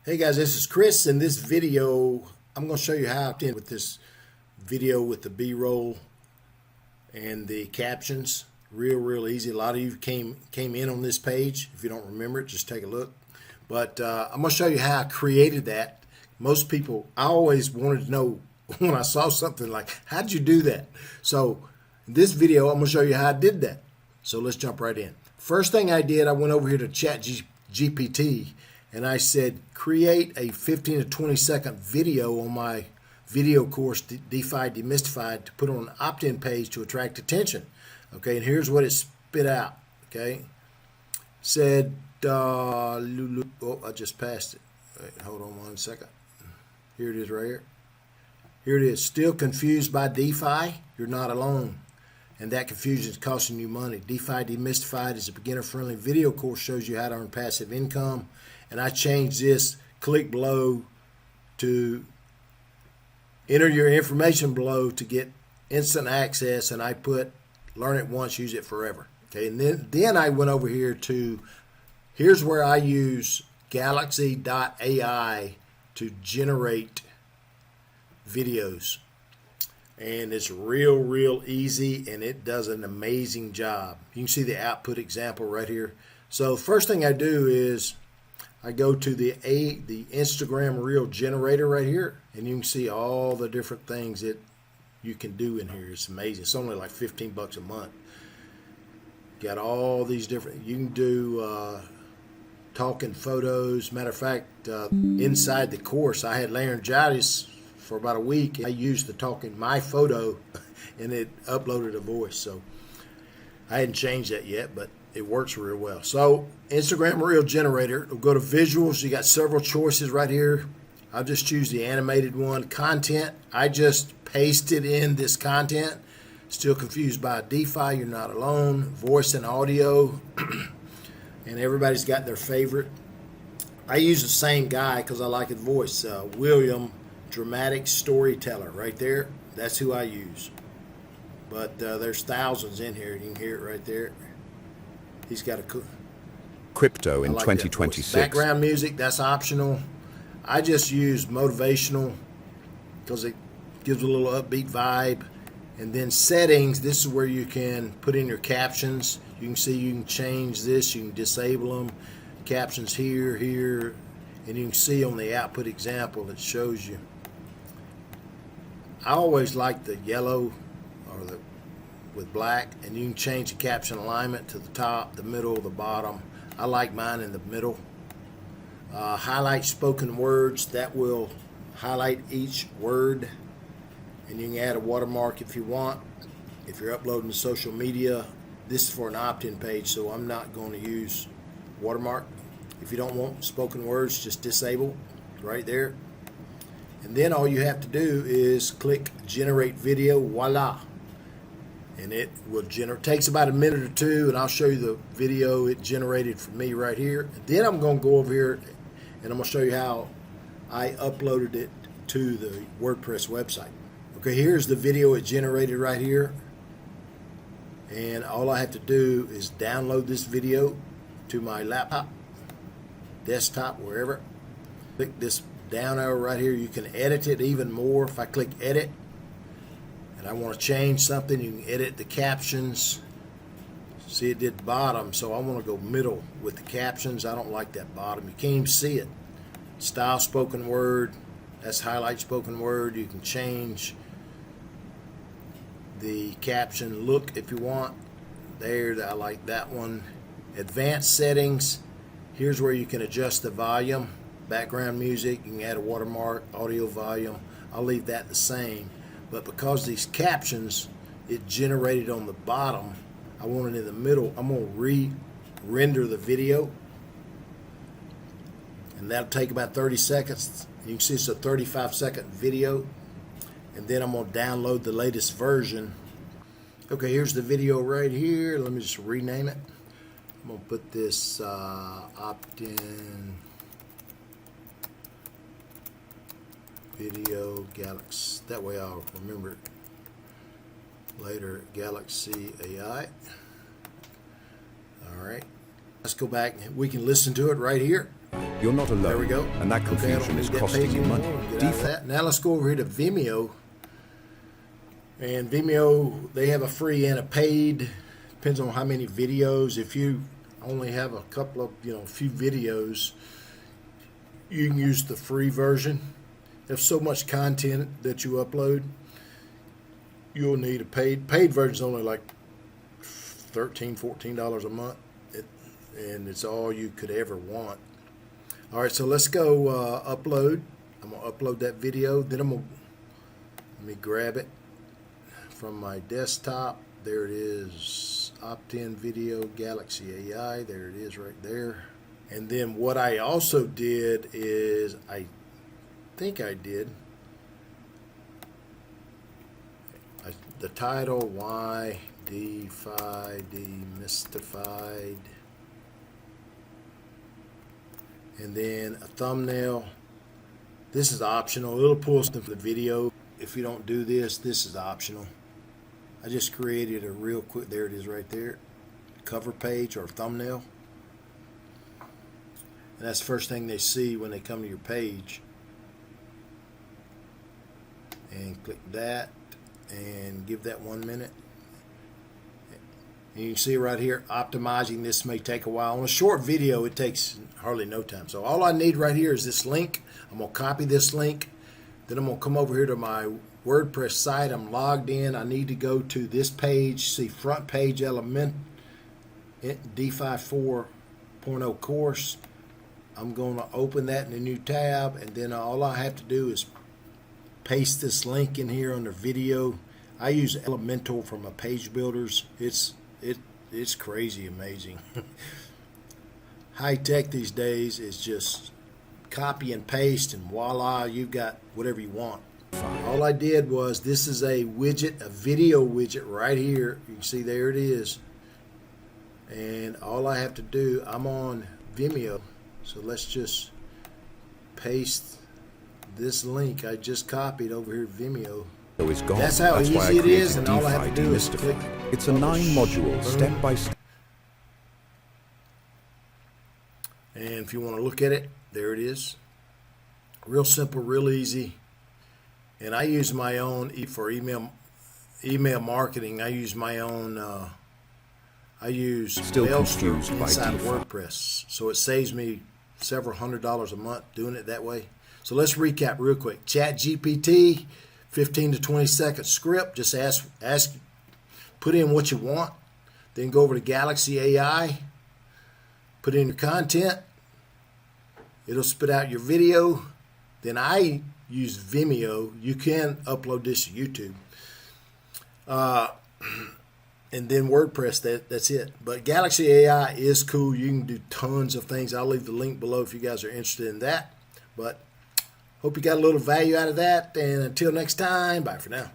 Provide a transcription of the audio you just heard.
Hey guys, this is Chris. In this video, I'm going to show you how to opt in with this video with the B-roll and the captions. Real easy. A lot of you came in on this page. If you don't remember it, just take a look. But I'm going to show you how I created that. Most people, I always wanted to know when I saw something like, how'd you do that? So in this video, I'm going to show you how I did that. So let's jump right in. First thing I did, I went over here to ChatGPT and I said, create a 15 to 20 second video on my video course, DeFi Demystified, to put on an opt-in page to attract attention. Okay, and here's what it spit out. Okay, said, oh, I just passed it. Wait, hold on 1 second. Here it is right here. Here it is. Still confused by DeFi? You're not alone. And that confusion is costing you money. DeFi Demystified is a beginner-friendly video course, shows you how to earn passive income. And I changed this, click below to enter your information below to get instant access, and I put learn it once, use it forever. Okay, and then I went over here to, here's where I use Galaxy.ai to generate videos. And it's real easy, and it does an amazing job. You can see the output example right here. So first thing I do is I go to the Instagram reel generator right here, and you can see all the different things that you can do in here. It's amazing. It's only like 15 bucks a month. Got all these different, you can do talking photos. Matter of fact, inside the course, I had laryngitis for about a week. I used the talking my photo and it uploaded a voice. So I hadn't changed that yet, but it works real well. So Instagram reel generator, we'll go to visuals. You got several choices right here. I'll just choose the animated one. Content, I just pasted in this content. Still confused by DeFi, you're not alone. Voice and audio, and everybody's got their favorite. I use the same guy because I like his voice. William, dramatic storyteller, right there. That's who I use. But there's thousands in here. You can hear it right there. He's got a crypto in like 2026. Background music, that's optional. I just use motivational because it gives a little upbeat vibe. And then settings, this is where you can put in your captions. You can see you can change this, you can disable them. Captions here, and you can see on the output example it shows you. I always like the yellow or the with black, and you can change the caption alignment to the top, the middle, the bottom. I like mine in the middle. Highlight spoken words, that will highlight each word, and you can add a watermark if you want. If you're uploading to social media, this is for an opt-in page, so I'm not going to use watermark. If you don't want spoken words, just disable right there. And then all you have to do is click generate video, voila. And it will generate, takes about a minute or two, and I'll show you the video it generated for me right here. And then I'm going to go over here and I'm going to show you how I uploaded it to the WordPress website. Okay, here's the video it generated right here. And all I have to do is download this video to my laptop, desktop, wherever. Click this down arrow right here. You can edit it even more. If I click edit and I want to change something, you can edit the captions. See, it did bottom, so I want to go middle with the captions. I don't like that bottom. You can't even see it. Style spoken word, that's highlight spoken word. You can change the caption look if you want. There, I like that one. Advanced settings, here's where you can adjust the volume. Background music, you can add a watermark, audio volume. I'll leave that the same. But because these captions, it generated on the bottom, I want it in the middle. I'm going to re-render the video. And that'll take about 30 seconds. You can see it's a 35-second video. And then I'm going to download the latest version. Okay, here's the video right here. Let me just rename it. I'm going to put this opt-in video Galaxy. That way I'll remember it later. Galaxy.ai. All right. Let's go back. We can listen to it right here. You're not alone, There we go. and that Okay, I don't confusion is need that costing page you money. anymore. Get out of that. Now let's go over here to Vimeo. And Vimeo, they have a free and a paid. Depends on how many videos. If you only have a couple of, few videos, you can use the free version. If so much content that you upload, you'll need a paid version. Is only like $13-14 a month, and it's all you could ever want. All right, so let's go upload. I'm gonna upload that video. Then let me grab it from my desktop. There it is, opt-in video, Galaxy.ai. There it is right there. And then what I also did is, I think I did, the title, Why DeFi Demystified, and then a thumbnail. This is optional. It'll pull something for the video. If you don't do this, this is optional. I just created a real quick, there it is right there, cover page or thumbnail. And that's the first thing they see when they come to your page. And click that and give that 1 minute. And you can see right here, optimizing this may take a while. On a short video, it takes hardly no time. So all I need right here is this link. I'm going to copy this link. Then I'm going to come over here to my WordPress site. I'm logged in. I need to go to this page, see front page element, DeFi 4.0 course. I'm going to open that in a new tab, and then all I have to do is paste this link in here under video. I use Elemental from a Page Builders. It's crazy amazing. High tech these days is just copy and paste, and voila, you've got whatever you want. All I did was, this is a widget, a video widget right here. You can see there it is. And all I have to do, I'm on Vimeo, so let's just paste this link I just copied over here at Vimeo. It's gone. That's how why easy I it is, created and all I have to do is Demystified. click. It's a 9-module, step-by-step. And if you want to look at it, there it is. Real simple, real easy. And I use my own for email marketing. I use my own. I use Still Mailstream confused by inside of DeFi. WordPress, so it saves me several $100s a month doing it that way. So let's recap real quick. ChatGPT, 15 to 20 second script. Just ask, put in what you want. Then go over to Galaxy.ai. Put in your content. It'll spit out your video. Then I use Vimeo. You can upload this to YouTube. And then WordPress, that's it. But Galaxy.ai is cool. You can do tons of things. I'll leave the link below if you guys are interested in that. But hope you got a little value out of that. And until next time, bye for now.